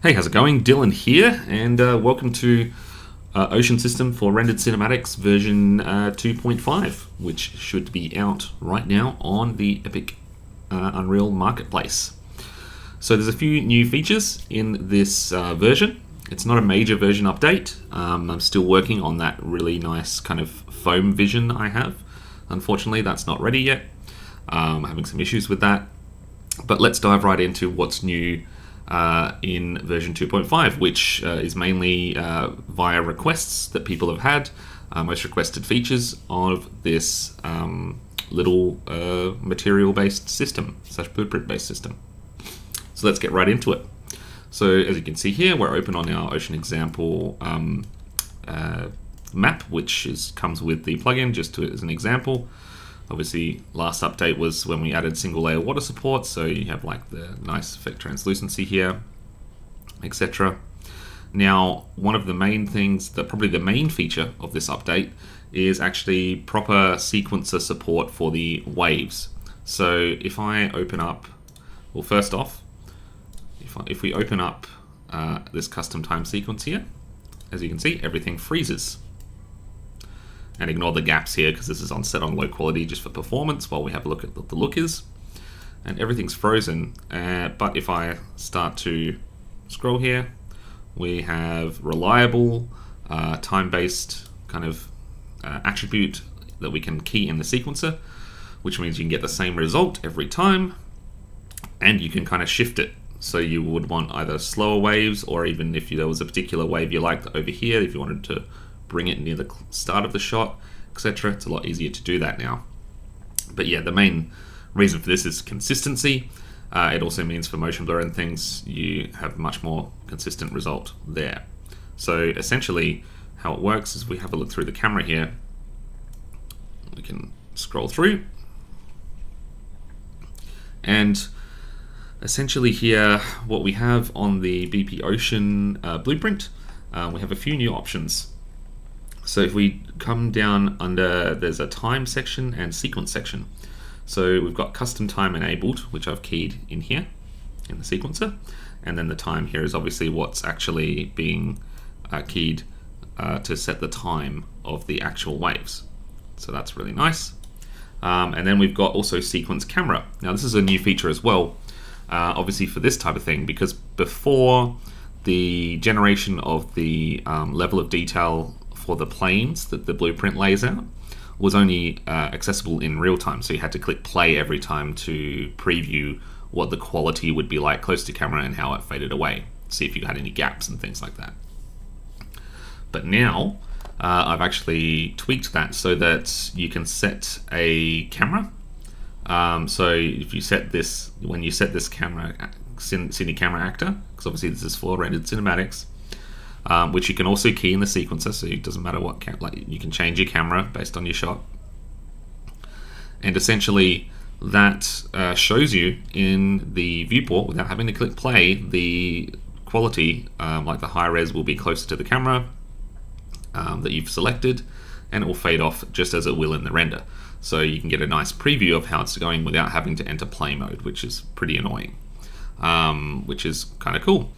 Hey, how's it going? Dylan here, and welcome to Ocean System for Rendered Cinematics version 2.5, which should be out right now on the Epic Unreal Marketplace. So there's a few new features in this version. It's not a major version update. I'm still working on that really nice kind of foam vision I have. Unfortunately, that's not ready yet. I'm having some issues with that. But let's dive right into what's new in version 2.5, which is mainly via requests that people have had, most requested features of this little material-based system, / blueprint-based system. So let's get right into it. So as you can see here, we're open on our Ocean example map, which comes with the plugin, just as an example. Obviously, last update was when we added single layer water support, so you have like the nice effect translucency here, etc. Now, one of the main things, probably the main feature of this update, is actually proper sequencer support for the waves. So if I open up, well, first off, if we open up this custom time sequence here, as you can see, everything freezes. And ignore the gaps here because this is set on low quality just for performance while we have a look at what the look is. And everything's frozen. But if I start to scroll here, we have reliable, time-based kind of attribute that we can key in the sequencer, which means you can get the same result every time, and you can kind of shift it. So you would want either slower waves, or even if there was a particular wave you liked over here, if you wanted to bring it near the start of the shot, etc. It's a lot easier to do that now. But yeah, the main reason for this is consistency. It also means for motion blur and things, you have much more consistent result there. So essentially, how it works is we have a look through the camera here. We can scroll through. And essentially here, what we have on the BP Ocean blueprint, we have a few new options. So if we come down under, there's a time section and sequence section. So we've got custom time enabled, which I've keyed in here in the sequencer. And then the time here is obviously what's actually being keyed to set the time of the actual waves. So that's really nice. And then we've got also sequence camera. Now this is a new feature as well, obviously for this type of thing, because before the generation of the level of detail for the planes that the blueprint lays out was only accessible in real time. So you had to click play every time to preview what the quality would be like close to camera and how it faded away. See if you had any gaps and things like that. But now I've actually tweaked that so that you can set a camera. So if you set this, when you set this camera, Cine Camera Actor, because obviously this is for rendered cinematics, which you can also key in the sequencer, so it doesn't matter what you can change your camera based on your shot. And essentially that shows you in the viewport, without having to click play, the quality, like the high res will be closer to the camera that you've selected, and it will fade off just as it will in the render. So you can get a nice preview of how it's going without having to enter play mode, which is pretty annoying, which is kind of cool.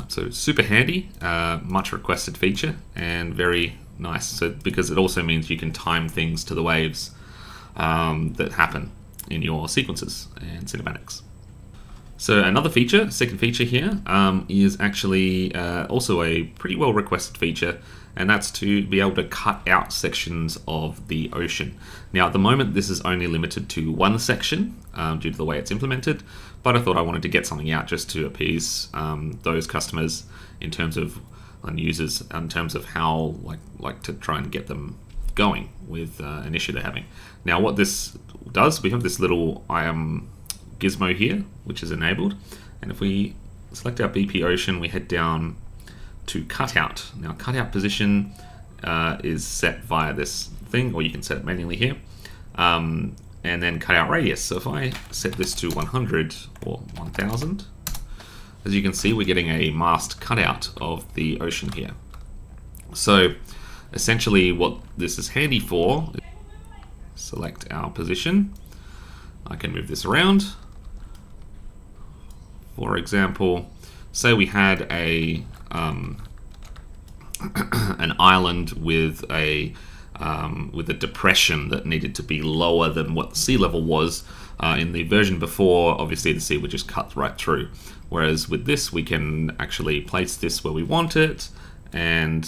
So super handy, much requested feature, and very nice. So because it also means you can time things to the waves that happen in your sequences and cinematics. So another feature, second feature here, is actually also a pretty well requested feature, and that's to be able to cut out sections of the ocean. Now at the moment this is only limited to one section due to the way it's implemented, but I thought I wanted to get something out just to appease those customers in terms of, and users in terms of how like to try and get them going with an issue they're having. Now what this does, we have this little gizmo here which is enabled, and if we select our BP Ocean, we head down to cutout. Now cutout position is set via this thing, or you can set it manually here, and then cutout radius. So if I set this to 100 or 1000, as you can see we're getting a masked cutout of the ocean here. So essentially what this is handy for, select our position, I can move this around. For example, say we had an island with a depression that needed to be lower than what the sea level was. In the version before, obviously the sea would just cut right through. Whereas with this, we can actually place this where we want it and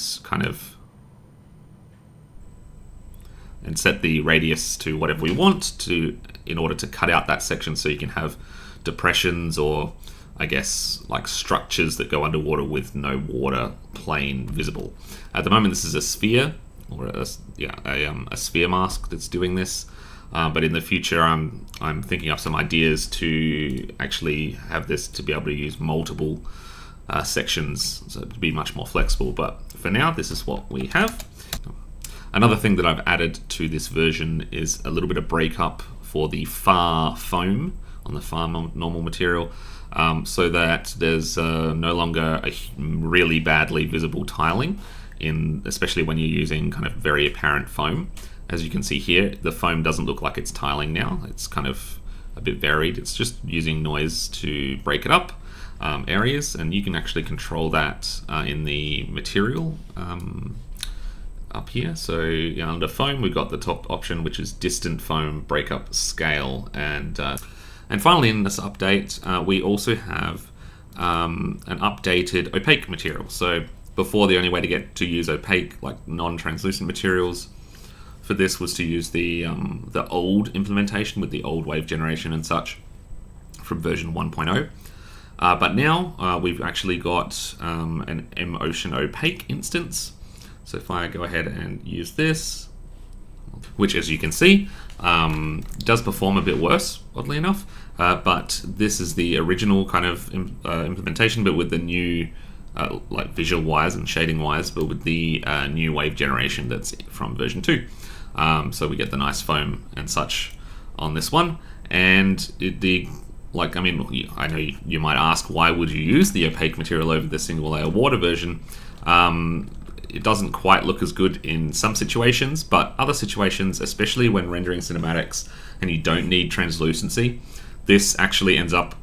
and set the radius to whatever we want to in order to cut out that section, so you can have depressions or, I guess, like structures that go underwater with no water plane visible. At the moment, this is a sphere, or a sphere mask that's doing this. But in the future, I'm thinking up some ideas to actually have this to be able to use multiple sections, so to be much more flexible. But for now, this is what we have. Another thing that I've added to this version is a little bit of breakup for the far foam on the far normal material, so that there's no longer a really badly visible tiling, especially when you're using kind of very apparent foam. As you can see here, the foam doesn't look like it's tiling now. It's kind of a bit varied. It's just using noise to break it up areas, and you can actually control that in the material up here. So under foam, we've got the top option, which is distant foam breakup scale, and finally in this update, we also have an updated opaque material. So before, the only way to use opaque, like non-translucent materials for this, was to use the old implementation with the old wave generation and such from version 1.0. But now we've actually got an motion opaque instance. So if I go ahead and use this, which, as you can see, does perform a bit worse, oddly enough. But this is the original kind of implementation, but with the new like visual wise and shading wise, but with the new wave generation that's from version 2. So we get the nice foam and such on this one, and I know you might ask, why would you use the opaque material over the single layer water version? It doesn't quite look as good in some situations, but other situations, especially when rendering cinematics and you don't need translucency, this actually ends up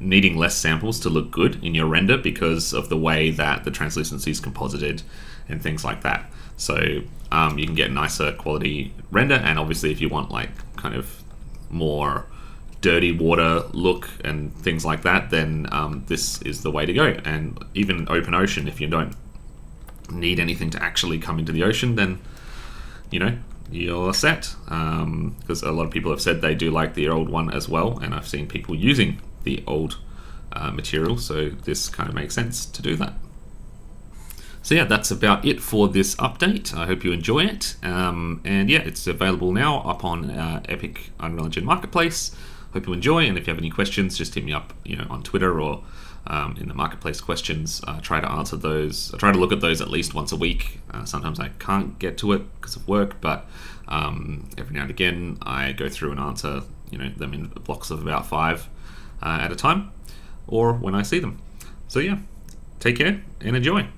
needing less samples to look good in your render because of the way that the translucency is composited and things like that. So you can get nicer quality render, and obviously if you want like kind of more dirty water look and things like that, then this is the way to go. And even open ocean, if you don't need anything to actually come into the ocean, then you're set, because a lot of people have said they do like the old one as well, and I've seen people using the old material, so this kind of makes sense to do that. So yeah, that's about it for this update. I hope you enjoy it, and yeah, it's available now up on Epic Unreal Engine Marketplace. Hope you enjoy, and if you have any questions, just hit me up on Twitter or in the Marketplace questions. Try to answer those. I try to look at those at least once a week. Sometimes I can't get to it because of work, but every now and again I go through and answer them in blocks of about 5 at a time, or when I see them. So yeah, take care and enjoy.